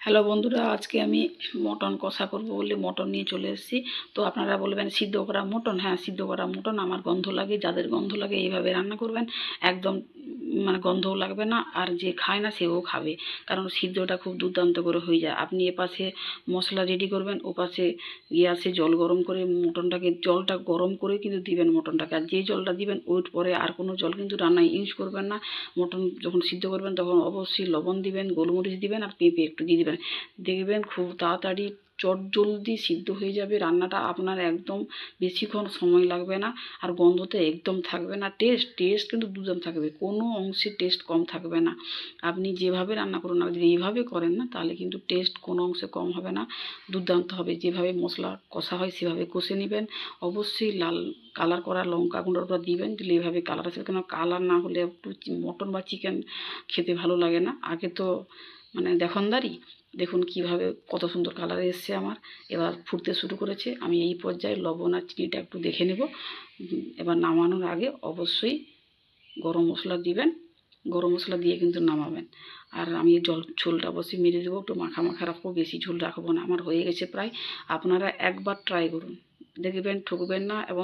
Hello বন্ধুরা, আজকে আমি মটন কষা করব বলে মটন নিয়ে চলে এসেছি। তো আপনারা বলবেন সিদ্ধ করা মটন? হ্যাঁ, সিদ্ধ করা মটন। আমার গন্ধ লাগে, যাদের গন্ধ লাগে এইভাবে রান্না করবেন, একদম মানে গন্ধও লাগবে না, আর যে খায় না সেও খাবে, কারণ সিদ্ধটা খুব দুর্দান্ত করে হয়ে যায়। আপনি এপাশে মশলা রেডি করবেন, ওপাশে গ্যাসে জল গরম করে মটনটাকে, জলটা গরম করে কিন্তু দিবেন মটনটাকে, আর যে জলটা দিবেন ওর পরে আর কোনো জল কিন্তু রান্নায় ইউজ করবেন না। মটন যখন সিদ্ধ করবেন তখন অবশ্যই লবণ দিবেন, গোলমরিচ দিবেন, আর পেঁপে একটু দিয়ে দিবেন। দেখবেন খুব তাড়াতাড়ি চটজলদি সিদ্ধ হয়ে যাবে রান্নাটা, আপনার একদম বেশিক্ষণ সময় লাগবে না, আর গন্ধতে একদম থাকবে না। টেস্ট কিন্তু দুর্দান্ত থাকবে, কোনো অংশে টেস্ট কম থাকবে না। আপনি যেভাবে রান্না করুন না, যদি এইভাবে করেন না তাহলে কিন্তু টেস্ট কোনো অংশে কম হবে না, দুর্দান্ত হবে। যেভাবে মশলা কষা হয় সেভাবে কষে নেবেন। অবশ্যই লাল কালার করা লঙ্কা গুঁড়োটা দিবেন, দিলে এইভাবে কালার আসবে, কেন কালার না হলে একটু মটন বা চিকেন খেতে ভালো লাগে না। আগে তো মানে দেখনদারি, দেখুন কিভাবে কত সুন্দর কালার এসছে আমার। এবার ফুটতে শুরু করেছে, আমি এই পর্যায়ে লবণ আর চিনিটা একটু দেখে নেব। এবার নামানোর আগে অবশ্যই গরম মশলা দিবেন, গরম মশলা দিয়ে কিন্তু নামাবেন। আর আমি ঝোলটা অবশ্যই মেরে দেবো, একটু মাখা মাখা রাখবো, বেশি ঝোল রাখবো না। আমার হয়ে গেছে প্রায়। আপনারা একবার ট্রাই করুন, দেখবেন ঠকবেন না। এবং